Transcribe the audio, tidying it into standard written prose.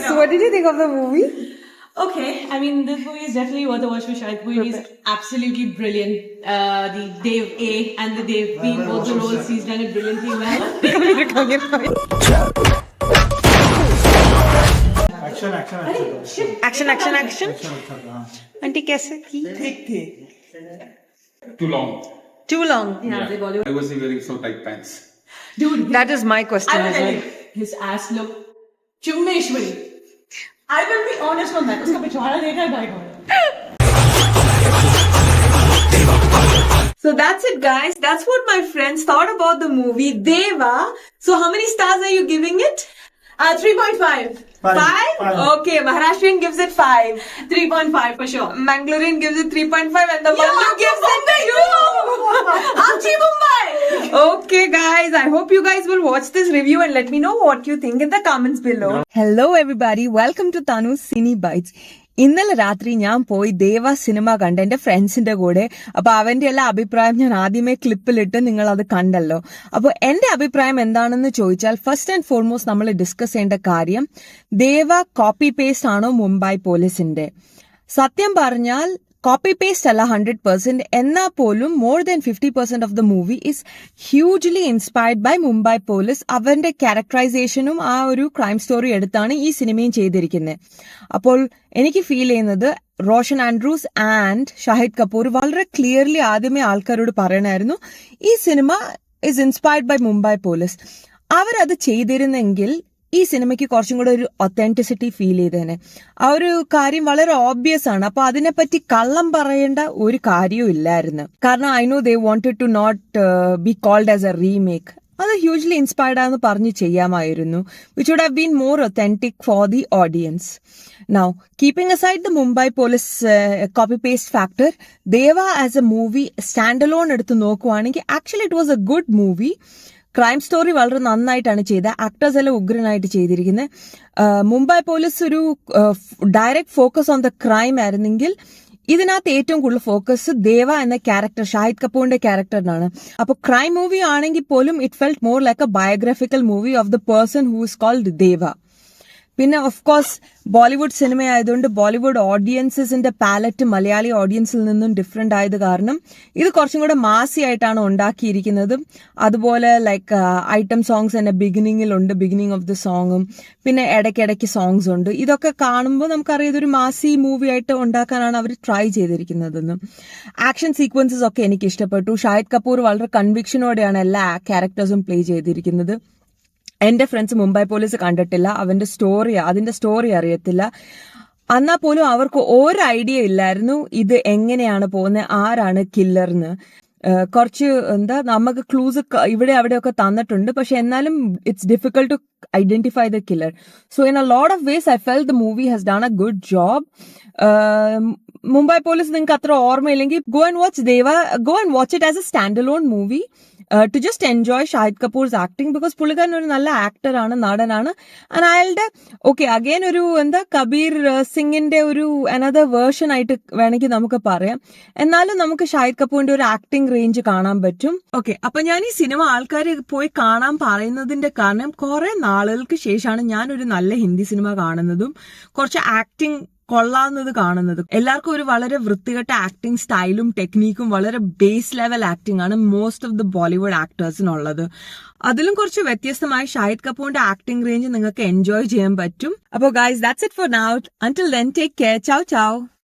So what did you think of the movie? Okay, I mean, this movie is definitely worth a watch for Shahid Kapoor. He's absolutely brilliant. The Dave A and the Dave B, both the roles, he's done it brilliantly well. Action. Auntie, कैसे थी? ठीक थी. Too long. Too long. Yeah, the Bollywood. I was wearing so tight pants. Dude, That is my question I will as tell well. you, his ass look Chummeshwari. I will be honest on that. उसका पिछवाड़ा देखा है भाई को. So that's it, guys. That's what my friends thought about the movie Deva. So how many stars are you giving it? 3.5. 5? Okay, Maharashtrian gives it 5. 3.5 for sure. Mangalorean gives it 3.5 and the Mallu gives it 2. Amchi Mumbai. Okay, guys. I hope you guys will watch this review and let me know what you think in the comments below. Hello, everybody. Welcome to Tanu's Cine Bites. ഇന്നലെ രാത്രി ഞാൻ പോയി ദേവ cinema കണ്ട എന്റെ ഫ്രണ്ട്സിന്റെ കൂടെ. അപ്പൊ അവന്റെ എല്ലാ അഭിപ്രായം ഞാൻ ആദ്യമേ ക്ലിപ്പിലിട്ട് നിങ്ങൾ അത് കണ്ടല്ലോ. അപ്പൊ എന്റെ അഭിപ്രായം എന്താണെന്ന് ചോദിച്ചാൽ ഫസ്റ്റ് ആൻഡ് ഫോർമോസ്റ്റ് നമ്മൾ ഡിസ്കസ് ചെയ്യേണ്ട കാര്യം ദേവ കോപ്പി പേസ്റ്റ് ആണോ മുംബൈ പോലീസിന്റെ. സത്യം പറഞ്ഞാൽ കോപ്പി പേസ്റ്റ് അല്ല 100%, എന്നാൽ പോലും more than 50% of the movie is hugely inspired by Mumbai Police. അവന്റെ ക്യാരക്ടറൈസേഷനും ആ ഒരു ക്രൈം സ്റ്റോറി എടുത്താണ് ഈ സിനിമയും ചെയ്തിരിക്കുന്നത്. അപ്പോൾ എനിക്ക് ഫീൽ ചെയ്യുന്നത് റോഷൻ ആൻഡ്രൂസ് ആൻഡ് ഷാഹിദ് കപൂർ വളരെ ക്ലിയർലി ആദ്യമേ ആൾക്കാരോട് പറയണമായിരുന്നു ഈ സിനിമ is inspired by Mumbai Police. അവരത് ചെയ്തിരുന്നെങ്കിൽ ഈ സിനിമയ്ക്ക് കുറച്ചും കൂടെ ഒരു ഒത്തന്റിസിറ്റി ഫീൽ ചെയ്തേനെ. ആ ഒരു കാര്യം വളരെ ഓബ്വിയസ് ആണ്. അപ്പൊ അതിനെപ്പറ്റി കള്ളം പറയേണ്ട ഒരു കാര്യവും ഇല്ലായിരുന്നു. കാരണം I know they wanted to not be called as a remake. അത് ഹ്യൂജ്ലി ഇൻസ്പയർഡ് ആണെന്ന് പറഞ്ഞ് ചെയ്യാമായിരുന്നു. Which would have been more authentic for the audience. Now, keeping aside the Mumbai police copy-paste factor, Deva as a movie standalone എടുത്ത് നോക്കുവാണെങ്കിൽ actually it was A good movie. Crime story വളരെ നന്നായിട്ടാണ് ചെയ്തത്. Actors എല്ലാം ഉഗ്രനായിട്ട് ചെയ്തിരിക്കുന്നത്. Mumbai police ഒരു direct focus on the crime ആയിരുന്നെങ്കിൽ ഇതിനകത്ത് ഏറ്റവും കൂടുതൽ ഫോക്കസ് ദേവ എന്ന ക്യാരക്ടർ ഷാഹിദ് കപൂറിന്റെ ക്യാരക്ടറിനാണ്. അപ്പൊ ക്രൈം മൂവി ആണെങ്കിൽ പോലും it felt more like a biographical movie of the person who is called Deva. പിന്നെ ഓഫ് കോഴ്സ് ബോളിവുഡ് സിനിമ ആയതുകൊണ്ട് ബോളിവുഡ് ഓഡിയൻസിന്റെ പാലറ്റ് മലയാളി ഓഡിയൻസിൽ നിന്നും ഡിഫറെന്റ് ആയത് കാരണം ഇത് കുറച്ചും കൂടെ മാസി ആയിട്ടാണ് ഉണ്ടാക്കിയിരിക്കുന്നത്. അതുപോലെ ലൈക്ക് ഐറ്റം സോങ്സ് തന്നെ ബിഗിനിങ്ങിലുണ്ട്, ബിഗിനിങ് ഓഫ് ദി സോങ്ങും പിന്നെ ഇടയ്ക്കിടയ്ക്ക് സോങ്സ് ഉണ്ട്. ഇതൊക്കെ കാണുമ്പോൾ നമുക്കറിയാം ഇതൊരു മാസി മൂവി ആയിട്ട് ഉണ്ടാക്കാനാണ് അവർ ട്രൈ ചെയ്തിരിക്കുന്നതെന്ന്. ആക്ഷൻ സീക്വൻസസ് ഒക്കെ എനിക്ക് ഇഷ്ടപ്പെട്ടു. ഷാഹിദ് കപൂർ വളരെ കൺവിക്ഷനോടെയാണ് എല്ലാ ക്യാരക്ടേഴ്സും പ്ലേ ചെയ്തിരിക്കുന്നത്. എന്റെ ഫ്രണ്ട്സ് മുംബൈ പോലീസ് കണ്ടിട്ടില്ല, അതിന്റെ സ്റ്റോറി അറിയത്തില്ല. എന്നാൽ പോലും അവർക്ക് ഒരു ഐഡിയ ഇല്ലായിരുന്നു ഇത് എങ്ങനെയാണ് പോകുന്നത്, ആരാണ് കില്ലർന്ന്. കുറച്ച് നമുക്ക് ക്ലൂസ് ഇവിടെ അവിടെയൊക്കെ തന്നിട്ടുണ്ട്, പക്ഷെ എന്നാലും it's difficult to identify the killer. So in a lot of ways I felt the movie has done a good job. Mumbai police നിങ്ങൾക്ക് അത്ര ഓർമ്മയില്ലെങ്കിൽ go and watch it as a standalone movie to just enjoy Shahid Kapoor's acting because പുള്ളിക്കാരൻ ഒരു നല്ല ആക്ടറാണ്, നടനാണ്. And അയാളുടെ again ഒരു കബീർ സിംഗിന്റെ ഒരു അനദർ വേർഷൻ ആയിട്ട് വേണമെങ്കിൽ നമുക്ക് പറയാം. എന്നാലും നമുക്ക് ഷാഹിദ് കപൂറിന്റെ ഒരു ആക്ടിംഗ് റേഞ്ച് കാണാൻ പറ്റും. അപ്പൊ ഞാൻ ഈ സിനിമ ആൾക്കാർ പോയി കാണാൻ പറയുന്നതിന്റെ കാരണം കുറെ നാളുകൾക്ക് ശേഷമാണ് ഞാനൊരു നല്ല ഹിന്ദി സിനിമ കാണുന്നതും കുറച്ച് ആക്ടിംഗ് കൊള്ളാവുന്നത് കാണുന്നത്. എല്ലാവർക്കും ഒരു വളരെ വൃത്തികെട്ട ആക്ടിംഗ് സ്റ്റൈലും ടെക്നീക്കും വളരെ ബേസ് ലെവൽ ആക്ടിംഗ് ആണ് മോസ്റ്റ് ഓഫ് ദി ബോളിവുഡ് ആക്ടേഴ്സിനുള്ളത്. അതിലും കുറച്ച് വ്യത്യസ്തമായി ഷാഹിദ് കപൂറിന്റെ ആക്ടിംഗ് റേഞ്ച് നിങ്ങൾക്ക് എൻജോയ് ചെയ്യാൻ പറ്റും. അപ്പോൾ guys that's it for now. Until then take care. Ciao ചൗ.